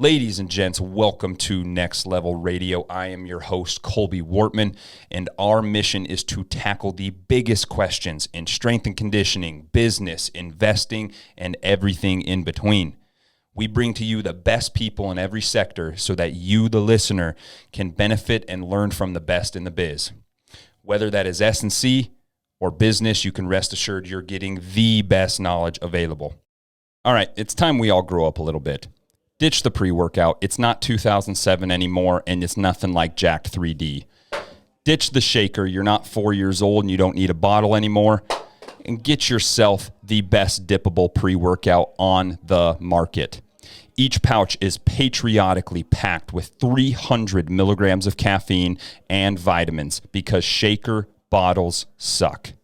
Ladies and gents, welcome to Next Level Radio. I am your host, Colby Wortman, and our mission is to tackle the biggest questions in strength and conditioning, business, investing, and everything in between. We bring to you the best people in every sector so that you, the listener, can benefit and learn from the best in the biz. Whether that is S&C or business, you can rest assured you're getting the best knowledge available. All right, it's time we all grow up a little bit. Ditch the pre-workout. It's not 2007 anymore, and it's nothing like Jacked 3D. Ditch the shaker. You're not 4 years old, and you don't need a bottle anymore. And get yourself the best dippable pre-workout on the market. Each pouch is patriotically packed with 300 milligrams of caffeine and vitamins because shaker bottles suck.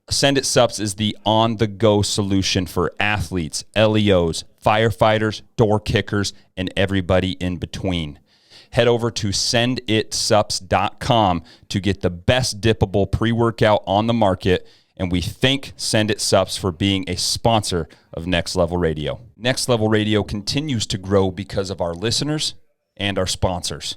Send It Sups is the on-the-go solution for athletes, LEOs, firefighters, door kickers, and everybody in between. Head over to senditsups.com to get the best dippable pre-workout on the market, and we thank Send It Sups for being a sponsor of Next Level Radio. Next Level Radio continues to grow because of our listeners and our sponsors.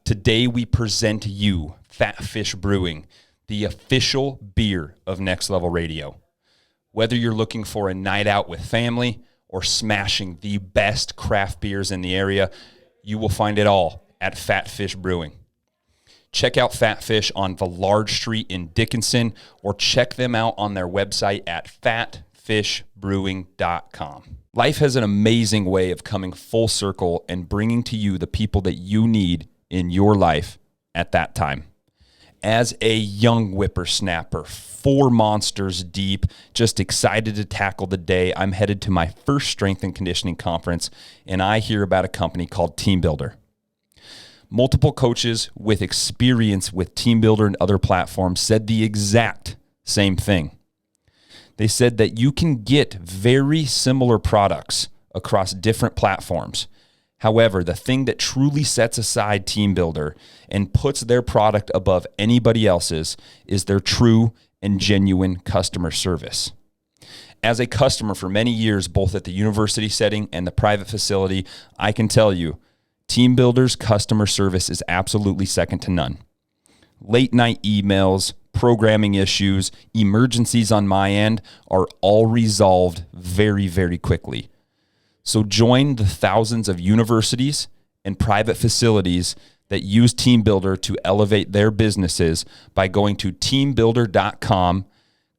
Today we present to you Fat Fish Brewing, the official beer of Next Level Radio. Whether you're looking for a night out with family or smashing the best craft beers in the area, you will find it all at Fat Fish Brewing. Check out Fat Fish on Villard Street in Dickinson, or check them out on their website at fatfishbrewing.com. Life has an amazing way of coming full circle and bringing to you the people that you need in your life at that time. As a young whippersnapper, 4 monsters deep, just excited to tackle the day, I'm headed to my first strength and conditioning conference, and I hear about a company called Team Builder. Multiple coaches with experience with Team Builder and other platforms said the exact same thing. They said that you can get very similar products across different platforms. However, the thing that truly sets aside Team Builder and puts their product above anybody else's is their true and genuine customer service. As a customer for many years, both at the university setting and the private facility, I can tell you, Team Builder's customer service is absolutely second to none. Late night emails, programming issues, emergencies on my end are all resolved very, very quickly. So join the thousands of universities and private facilities that use Team Builder to elevate their businesses by going to teambuilder.com,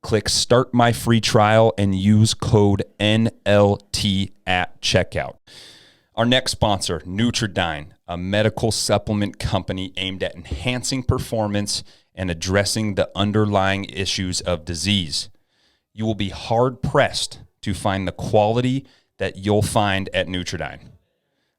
click Start My Free Trial, and use code NLT at checkout. Our next sponsor, Nutridyne, a medical supplement company aimed at enhancing performance and addressing the underlying issues of disease. You will be hard-pressed to find the quality that you'll find at Nutridyne.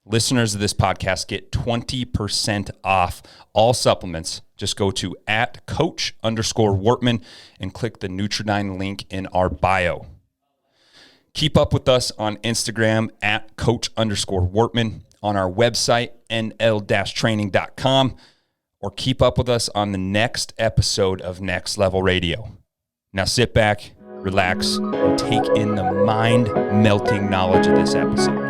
Listeners of this podcast get 20% off all supplements. Just go to @coach_Wortman and click the Nutridyne link in our bio. Keep up with us on Instagram @coach_Wortman, on our website, nl-training.com, or keep up with us on the next episode of Next Level Radio. Now sit back, relax, and take in the mind-melting knowledge of this episode.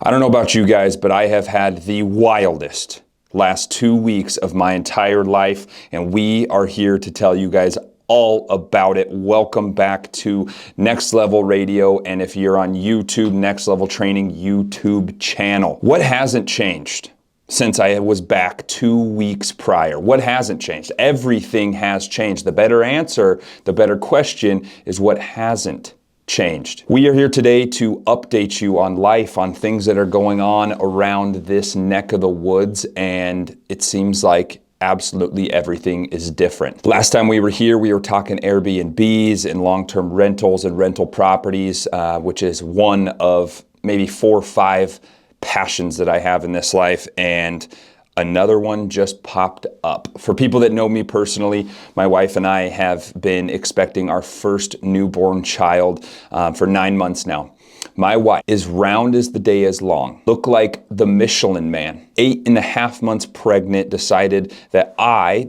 I don't know about you guys, but I have had the wildest last 2 weeks of my entire life, and we are here to tell you guys all about it. Welcome back to Next Level Radio, and if you're on YouTube, Next Level Training YouTube channel. What hasn't changed since I was back 2 weeks prior? What hasn't changed? Everything has changed. The better answer, the better question is what hasn't changed. We are here today to update you on life, on things that are going on around this neck of the woods, and it seems like absolutely everything is different. Last time we were here, we were talking Airbnbs and long-term rentals and rental properties, which is one of maybe 4 or 5 passions that I have in this life, and another one just popped up. For people that know me personally, my wife and I have been expecting our first newborn child for 9 months now. My wife is round as the day is long, looked like the Michelin man, 8.5 months pregnant, decided that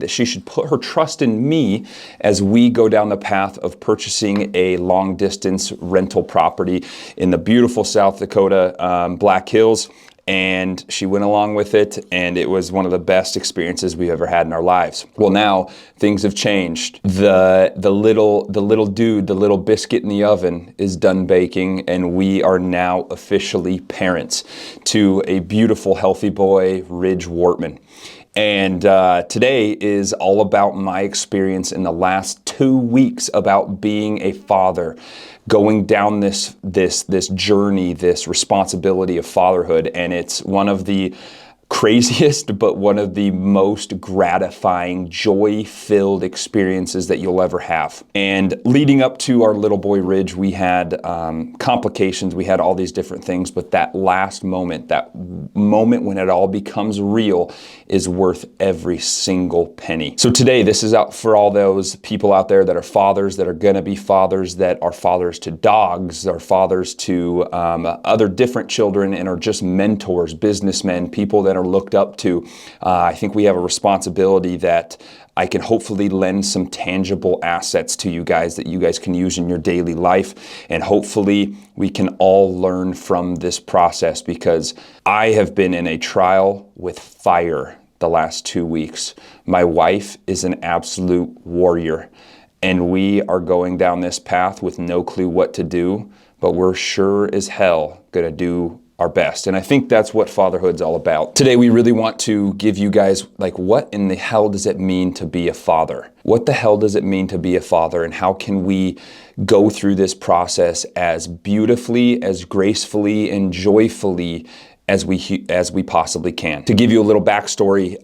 she should put her trust in me as we go down the path of purchasing a long distance rental property in the beautiful South Dakota Black Hills. And she went along with it, and it was one of the best experiences we've ever had in our lives. Well, now things have changed. The little dude, the little biscuit in the oven is done baking, and we are now officially parents to a beautiful, healthy boy, Ridge Wortman. And today is all about my experience in the last 2 weeks about being a father, going down this journey, this responsibility of fatherhood. And it's one of the craziest, but one of the most gratifying, joy-filled experiences that you'll ever have. And leading up to our little boy Ridge, we had complications, we had all these different things, but that last moment, that moment when it all becomes real, is worth every single penny. So today, this is out for all those people out there that are fathers, that are gonna be fathers, that are fathers to dogs, are fathers to other different children, and are just mentors, businessmen, people that are looked up to. I think we have a responsibility that I can hopefully lend some tangible assets to you guys that you guys can use in your daily life. And hopefully we can all learn from this process, because I have been in a trial with fire the last 2 weeks. My wife is an absolute warrior, and we are going down this path with no clue what to do, but we're sure as hell gonna do our best. And I think that's what fatherhood's all about. Today, we really want to give you guys, like, what in the hell does it mean to be a father? What the hell does it mean to be a father? And how can we go through this process as beautifully, as gracefully, and joyfully as we possibly can. To give you a little backstory,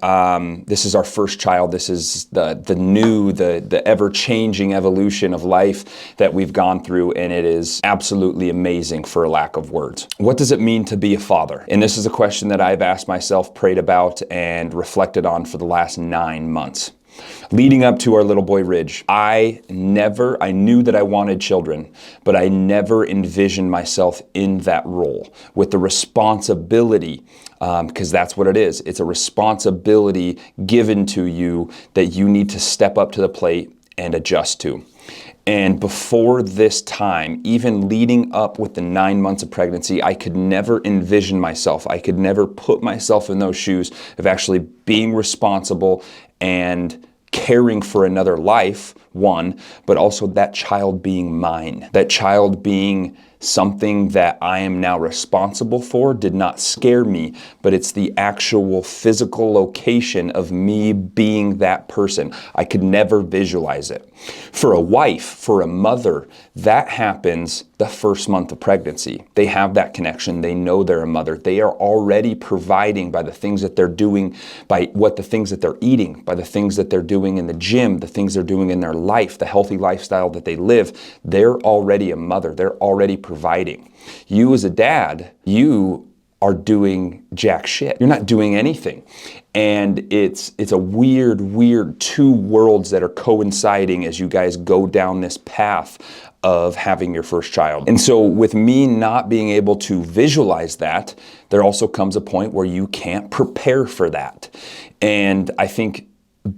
this is our first child. This is the ever-changing evolution of life that we've gone through, and it is absolutely amazing, for a lack of words. What does it mean to be a father? And this is a question that I've asked myself, prayed about, and reflected on for the last 9 months. Leading up to our little boy Ridge, I knew that I wanted children, but I never envisioned myself in that role with the responsibility, because that's what it is. It's a responsibility given to you that you need to step up to the plate and adjust to. And before this time, even leading up with the 9 months of pregnancy, I could never envision myself. I could never put myself in those shoes of actually being responsible and caring for another life, one, but also that child being mine, that child being something that I am now responsible for did not scare me, but it's the actual physical location of me being that person. I could never visualize it. For a wife, for a mother, that happens the first month of pregnancy. They have that connection. They know they're a mother. They are already providing by the things that they're doing, by the things that they're eating, by the things that they're doing in the gym, the things they're doing in their life, the healthy lifestyle that they live. They're already a mother. They're already providing. You as a dad, you are doing jack shit. You're not doing anything. And it's a weird two worlds that are coinciding as you guys go down this path of having your first child. And so with me not being able to visualize that, there also comes a point where you can't prepare for that. And I think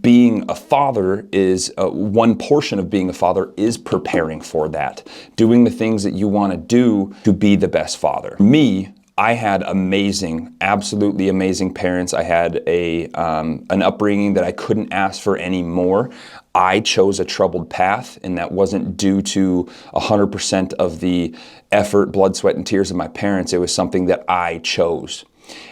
being a father is one portion of being a father is preparing for that, doing the things that you want to do to be the best father. Me, I had amazing, absolutely amazing parents. I had an upbringing that I couldn't ask for any more. I chose a troubled path, and that wasn't due to 100% of the effort, blood, sweat, and tears of my parents. It was something that I chose.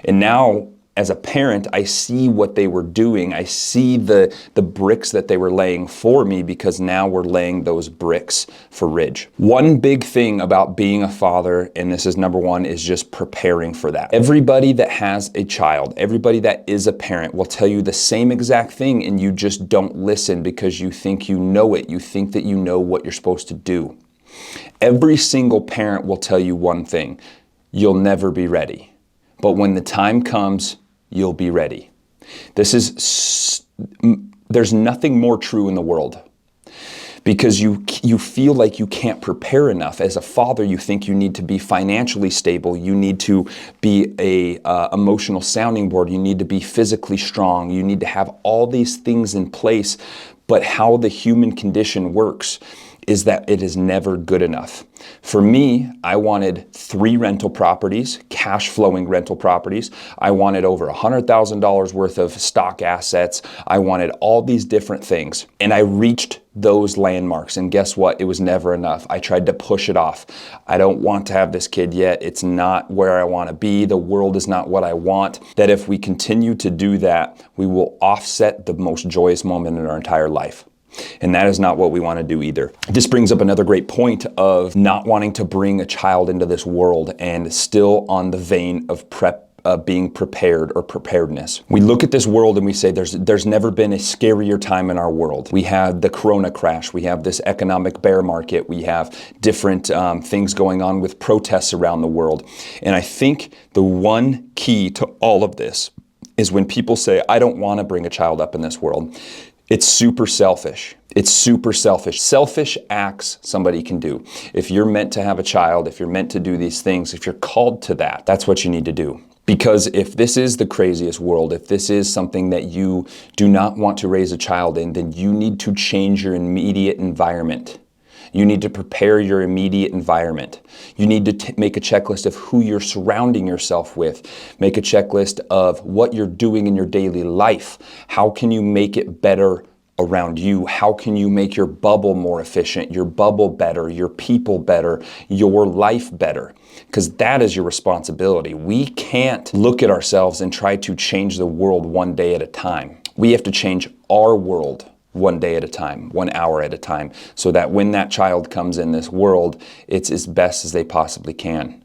And now, as a parent, I see what they were doing. I see the bricks that they were laying for me, because now we're laying those bricks for Ridge. One big thing about being a father, and this is number one, is just preparing for that. Everybody that has a child, everybody that is a parent will tell you the same exact thing, and you just don't listen because you think you know it. You think that you know what you're supposed to do. Every single parent will tell you one thing: you'll never be ready. But when the time comes, you'll be ready. There's nothing more true in the world. because you feel like you can't prepare enough. As a father, you think you need to be financially stable, you need to be a emotional sounding board, you need to be physically strong, you need to have all these things in place. But how the human condition works is that it is never good enough. For me, I wanted 3 rental properties, cash flowing rental properties. I wanted over $100,000 worth of stock assets. I wanted all these different things. And I reached those landmarks. And guess what? It was never enough. I tried to push it off. I don't want to have this kid yet. It's not where I want to be. The world is not what I want. That if we continue to do that, we will offset the most joyous moment in our entire life. And that is not what we want to do either. This brings up another great point of not wanting to bring a child into this world, and still on the vein of being prepared or preparedness. We look at this world and we say there's never been a scarier time in our world. We had the Corona crash. We have this economic bear market. We have different things going on with protests around the world. And I think the one key to all of this is when people say, I don't want to bring a child up in this world. It's super selfish. It's super selfish. Selfish acts somebody can do. If you're meant to have a child, if you're meant to do these things, if you're called to that, that's what you need to do. Because if this is the craziest world, if this is something that you do not want to raise a child in, then you need to change your immediate environment. You need to prepare your immediate environment. You need to make a checklist of who you're surrounding yourself with. Make a checklist of what you're doing in your daily life. How can you make it better around you? How can you make your bubble more efficient, your bubble better, your people better, your life better? Because that is your responsibility. We can't look at ourselves and try to change the world one day at a time. We have to change our world one day at a time, 1 hour at a time, so that when that child comes in this world, it's as best as they possibly can.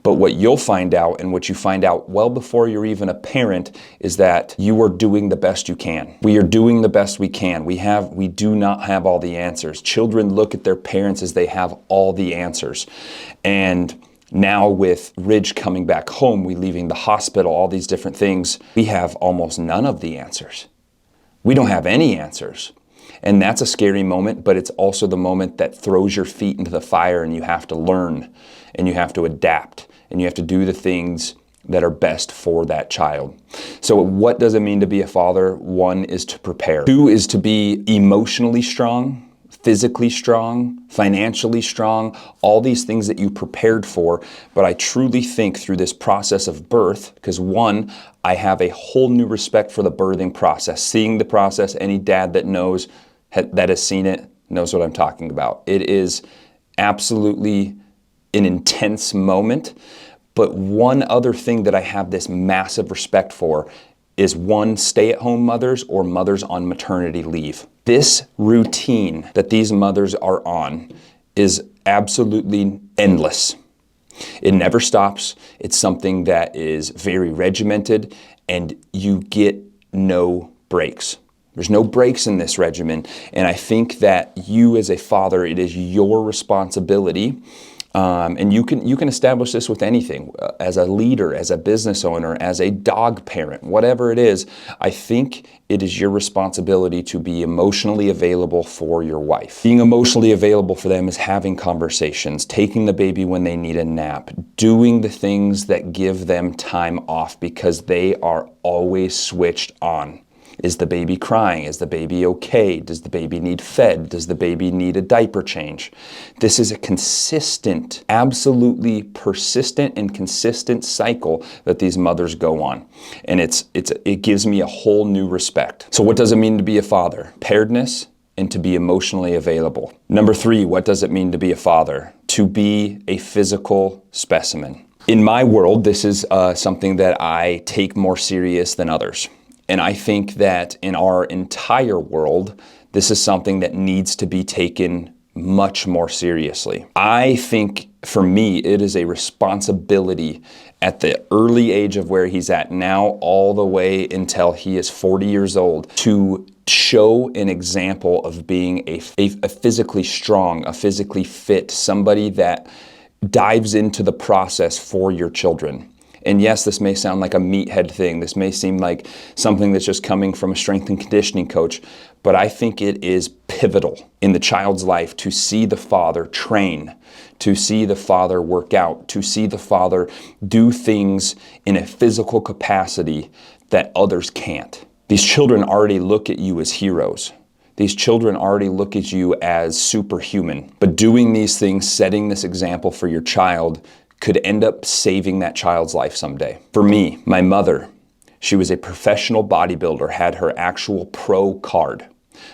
But what you'll find out, and what you find out well before you're even a parent, is that you are doing the best you can. We are doing the best we can. We do not have all the answers. Children look at their parents as they have all the answers. And now with Ridge coming back home, we leaving the hospital, all these different things, we have almost none of the answers. We don't have any answers. And that's a scary moment, but it's also the moment that throws your feet into the fire, and you have to learn, and you have to adapt, and you have to do the things that are best for that child. So what does it mean to be a father? 1 is to prepare. 2 is to be emotionally strong, physically strong, financially strong, all these things that you prepared for. But I truly think through this process of birth, because 1, I have a whole new respect for the birthing process. Seeing the process, any dad that knows, that has seen it, knows what I'm talking about. It is absolutely an intense moment. But one other thing that I have this massive respect for is 1, stay-at-home mothers or mothers on maternity leave. This routine that these mothers are on is absolutely endless. It never stops. It's something that is very regimented, and you get no breaks. There's no breaks in this regimen. And I think that you as a father, it is your responsibility. And you can establish this with anything, as a leader, as a business owner, as a dog parent, whatever it is. I think it is your responsibility to be emotionally available for your wife. Being emotionally available for them is having conversations, taking the baby when they need a nap, doing the things that give them time off, because they are always switched on. Is the baby crying? Is the baby okay? Does the baby need fed? Does the baby need a diaper change? This is a consistent, absolutely persistent and consistent cycle that these mothers go on. And it gives me a whole new respect. So what does it mean to be a father? Preparedness and to be emotionally available. Number 3, what does it mean to be a father? To be a physical specimen. In my world, this is something that I take more serious than others. And I think that in our entire world, this is something that needs to be taken much more seriously. I think for me, it is a responsibility at the early age of where he's at now, all the way until he is 40 years old, to show an example of being a physically strong, a physically fit, somebody that dives into the process for your children. And yes, this may sound like a meathead thing. This may seem like something that's just coming from a strength and conditioning coach, but I think it is pivotal in the child's life to see the father train, to see the father work out, to see the father do things in a physical capacity that others can't. These children already look at you as heroes. These children already look at you as superhuman. But doing these things, setting this example for your child, could end up saving that child's life someday. For me, my mother, she was a professional bodybuilder, had her actual pro card.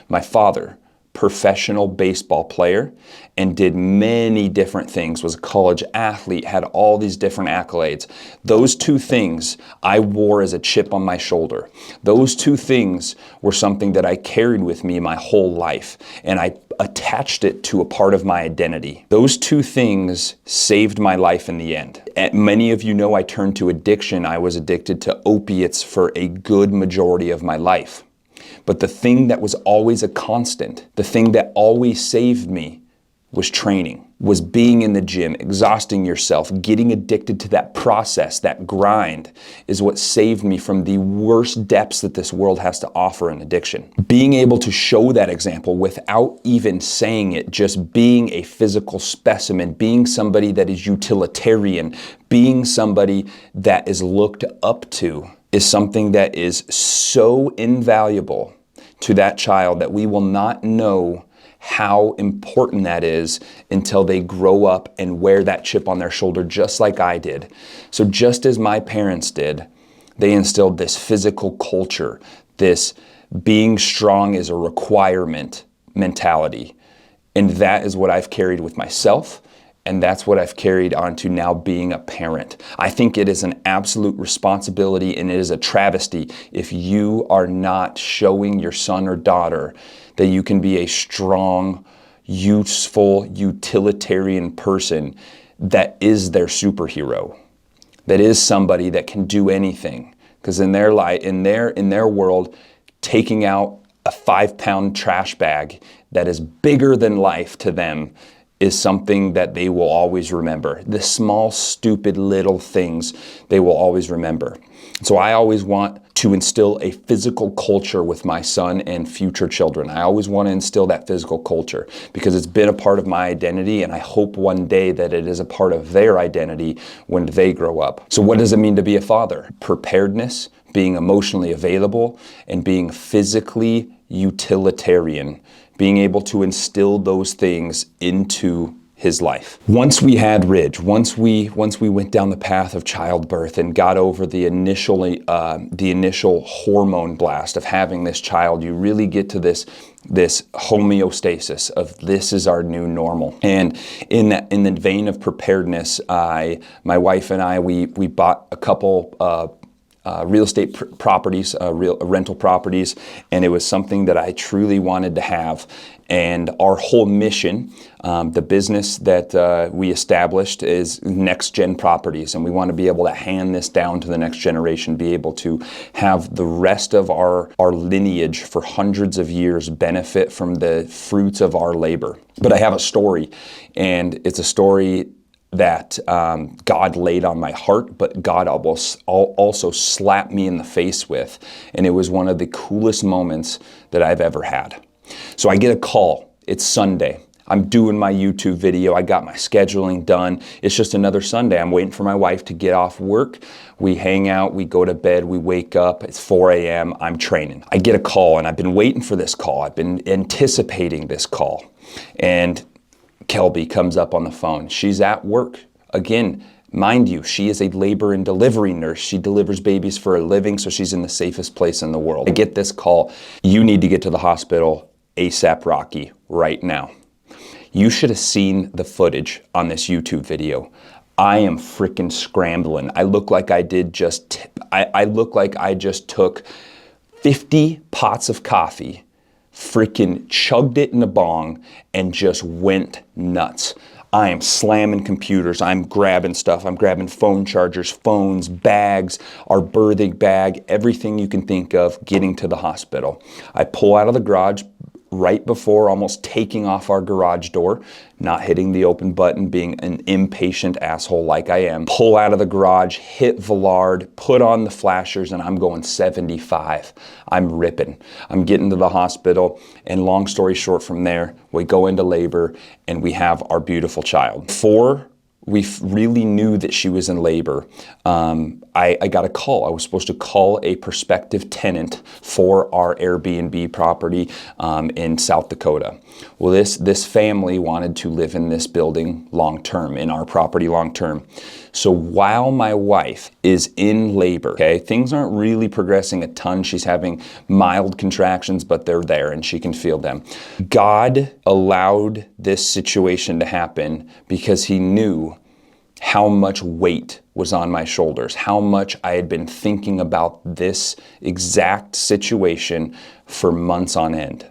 My father, professional baseball player, and did many different things, was a college athlete, had all these different accolades. Those two things I wore as a chip on my shoulder. Those two things were something that I carried with me my whole life, and I attached it to a part of my identity. Those two things saved my life in the end. Many of you know I turned to addiction. I was addicted to opiates for a good majority of my life. But the thing that was always a constant, the thing that always saved me, was training, was being in the gym, exhausting yourself, getting addicted to that process, that grind is what saved me from the worst depths that this world has to offer in addiction. Being able to show that example without even saying it, just being a physical specimen, being somebody that is utilitarian, being somebody that is looked up to, is something that is so invaluable to that child that we will not know how important that is until they grow up and wear that chip on their shoulder just like I did. So just as my parents did, they instilled this physical culture, this being strong is a requirement mentality. And that is what I've carried with myself. And that's what I've carried on to now being a parent. I think it is an absolute responsibility and it is a travesty if you are not showing your son or daughter that you can be a strong, useful, utilitarian person that is their superhero, that is somebody that can do anything. Because in their life, in their world, taking out a 5-pound trash bag that is bigger than life to them is something that they will always remember. The small, stupid little things they will always remember. So I always want to instill a physical culture with my son and future children. I always want to instill that physical culture because it's been a part of my identity, and I hope one day that it is a part of their identity when they grow up. So what does it mean to be a father? Preparedness, being emotionally available, and being physically utilitarian, being able to instill those things into his life. Once we had Ridge, once we went down the path of childbirth and got over the initial hormone blast of having this child, you really get to this homeostasis of this is our new normal. And in the vein of preparedness, my wife and I, we bought a couple real estate properties, rental properties, and it was something that I truly wanted to have. And our whole mission, the business that we established is next gen properties, and we want to be able to hand this down to the next generation, be able to have the rest of our lineage for hundreds of years benefit from the fruits of our labor. But I have a story, and it's a story that God laid on my heart, but God also slapped me in the face with. And it was one of the coolest moments that I've ever had. So I get a call. It's Sunday. I'm doing my YouTube video. I got my scheduling done. It's just another Sunday. I'm waiting for my wife to get off work. We hang out, we go to bed, we wake up. It's 4 a.m. I'm training. I get a call, and I've been waiting for this call. I've been anticipating this call. And Kelby comes up on the phone. She's at work. Again, mind you, she is a labor and delivery nurse. She delivers babies for a living, so she's in the safest place in the world. I get this call. You need to get to the hospital ASAP, Rocky, right now. You should have seen the footage on this YouTube video. I am freaking scrambling. I look like I just took 50 pots of coffee, freaking chugged it in a bong, and just went nuts. I am slamming computers. I'm grabbing stuff. I'm grabbing phone chargers, phones, bags, our birthing bag, everything you can think of, getting to the hospital. I pull out of the garage right before almost taking off our garage door, not hitting the open button, being an impatient asshole like I am, pull out of the garage, hit Villard, put on the flashers, and I'm going 75. I'm ripping. I'm getting to the hospital, and long story short from there, we go into labor and we have our beautiful child. Before we really knew that she was in labor, I got a call. I was supposed to call a prospective tenant for our Airbnb property in South Dakota. Well, this family wanted to live in this building long term, in our property long term. So while my wife is in labor, okay, things aren't really progressing a ton. She's having mild contractions, but they're there and she can feel them. God allowed this situation to happen because he knew how much weight was on my shoulders, how much I had been thinking about this exact situation for months on end.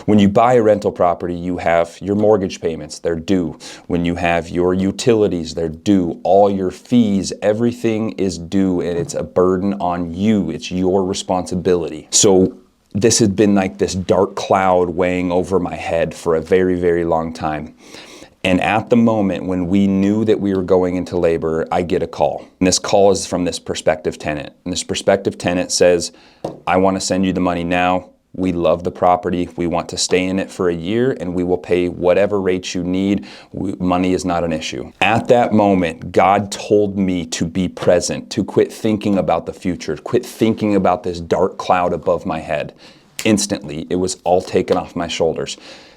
When you buy a rental property, you have your mortgage payments, they're due. When you have your utilities, they're due. All your fees, everything is due, and it's a burden on you. It's your responsibility. So this had been like this dark cloud weighing over my head for a very, very long time. And at the moment when we knew that we were going into labor, I get a call. And this call is from this prospective tenant. And this prospective tenant says, I want to send you the money now. We love the property. We want to stay in it for a year, and we will pay whatever rates you need. Money is not an issue. At that moment, God told me to be present, to quit thinking about the future, quit thinking about this dark cloud above my head. Instantly, it was all taken off my shoulders.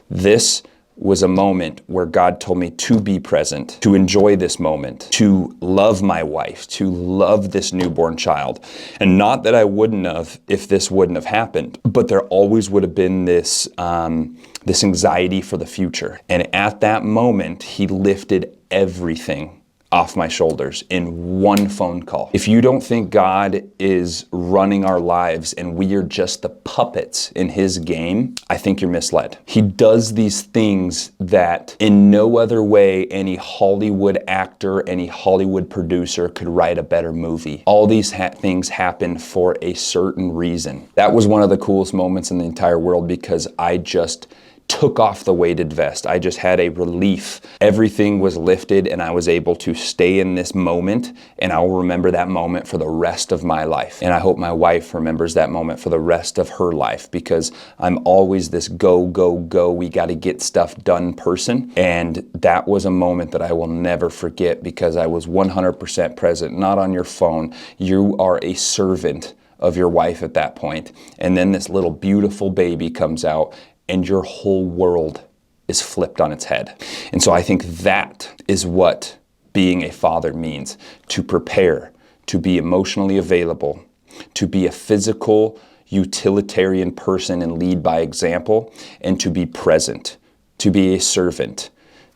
This was a moment where God told me to be present, to enjoy this moment, to love my wife, to love this newborn child. And not that I wouldn't have if this wouldn't have happened, but there always would have been this anxiety for the future. And at that moment, he lifted everything off my shoulders in one phone call. If you don't think God is running our lives and we are just the puppets in his game, I think you're misled. He does these things that in no other way any Hollywood actor, any Hollywood producer could write a better movie. All these things happen for a certain reason. That was one of the coolest moments in the entire world because I just took off the weighted vest. I just had a relief. Everything was lifted and I was able to stay in this moment, and I will remember that moment for the rest of my life. And I hope my wife remembers that moment for the rest of her life, because I'm always this go, go, go, we got to get stuff done person. And that was a moment that I will never forget because I was 100% present, not on your phone. You are a servant of your wife at that point. And then this little beautiful baby comes out and your whole world is flipped on its head. And so I think that is what being a father means: to prepare, to be emotionally available, to be a physical, utilitarian person and lead by example, and to be present, to be a servant,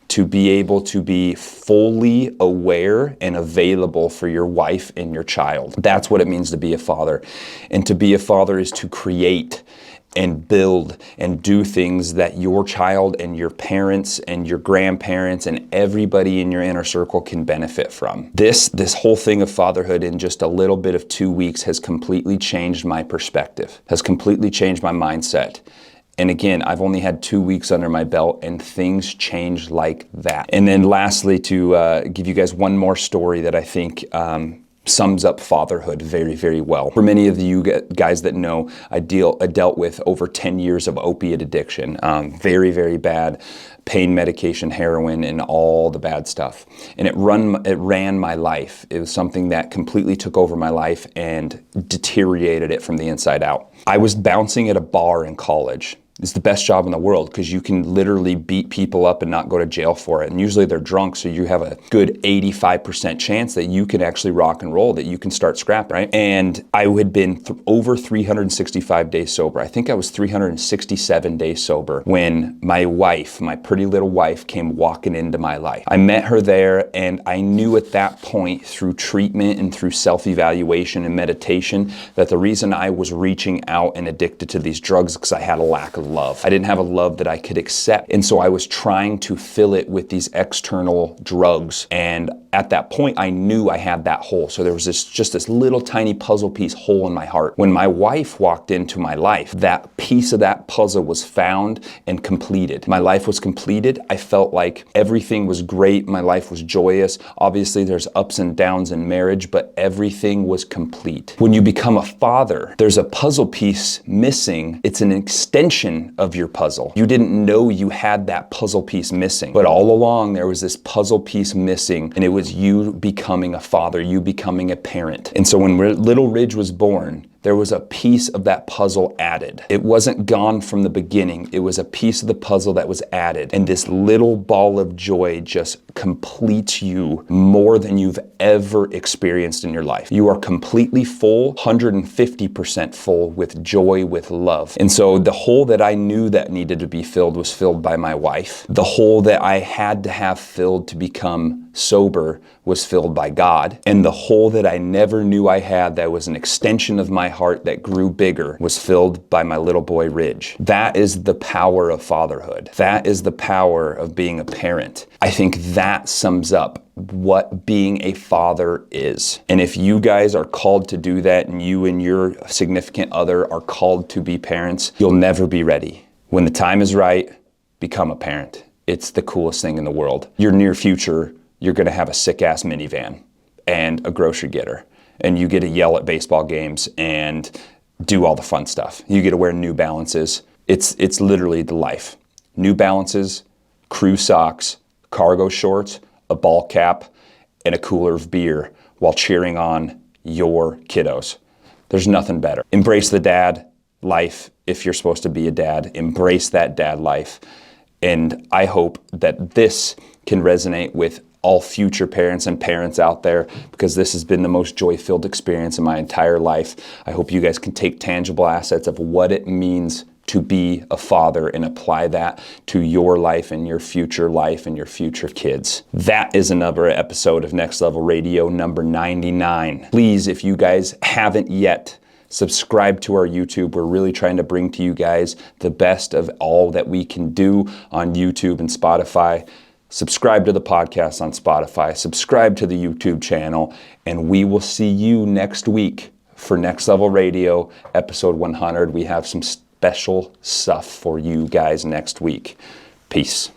to be able to be fully aware and available for your wife and your child. That's what it means to be a father. And to be a father is to create and build and do things that your child and your parents and your grandparents and everybody in your inner circle can benefit from. This whole thing of fatherhood in just a little bit of 2 weeks has completely changed my perspective, has completely changed my mindset. And again, I've only had 2 weeks under my belt and things change like that. And then lastly, to give you guys one more story that I think sums up fatherhood very, very well. For many of you guys that know, I dealt with over 10 years of opiate addiction, very, very bad pain medication, heroin, and all the bad stuff. And it ran my life. It was something that completely took over my life and deteriorated it from the inside out. I was bouncing at a bar in college. It's the best job in the world because you can literally beat people up and not go to jail for it. And usually they're drunk, so you have a good 85% chance that you can actually rock and roll, that you can start scrapping, right? And I had been over 365 days sober. I think I was 367 days sober when my wife, my pretty little wife, came walking into my life. I met her there, and I knew at that point through treatment and through self-evaluation and meditation that the reason I was reaching out and addicted to these drugs is because I had a lack of love. I didn't have a love that I could accept. And so I was trying to fill it with these external drugs. And At that point, I knew I had that hole. So there was just this little tiny puzzle piece hole in my heart. When my wife walked into my life, that piece of that puzzle was found and completed. My life was completed. I felt like everything was great. My life was joyous. Obviously, there's ups and downs in marriage, but everything was complete. When you become a father, there's a puzzle piece missing. It's an extension of your puzzle. You didn't know you had that puzzle piece missing, but all along there was this puzzle piece missing, and it was you becoming a father, you becoming a parent. And so when little Ridge was born, there was a piece of that puzzle added. It wasn't gone from the beginning. It was a piece of the puzzle that was added. And this little ball of joy just completes you more than you've ever experienced in your life. You are completely full, 150% full with joy, with love. And so the hole that I knew that needed to be filled was filled by my wife. The hole that I had to have filled to become sober was filled by God. And the hole that I never knew I had that was an extension of my heart that grew bigger was filled by my little boy Ridge. That is the power of fatherhood. That is the power of being a parent. I think that sums up what being a father is. And if you guys are called to do that, and you and your significant other are called to be parents, you'll never be ready. When the time is right, become a parent. It's the coolest thing in the world. Your near future, you're gonna have a sick ass minivan and a grocery getter, and you get to yell at baseball games and do all the fun stuff. You get to wear New Balances. It's literally the life. New Balances, crew socks, cargo shorts, a ball cap, and a cooler of beer while cheering on your kiddos. There's nothing better. Embrace the dad life if you're supposed to be a dad. Embrace that dad life. And I hope that this can resonate with all future parents and parents out there, because this has been the most joy-filled experience in my entire life. I hope you guys can take tangible assets of what it means to be a father and apply that to your life and your future life and your future kids. That is another episode of Next Level Radio number 99. Please, if you guys haven't yet, subscribe to our YouTube. We're really trying to bring to you guys the best of all that we can do on YouTube and Spotify. Subscribe to the podcast on Spotify, subscribe to the YouTube channel, and we will see you next week for Next Level Radio, episode 100. We have some special stuff for you guys next week. Peace.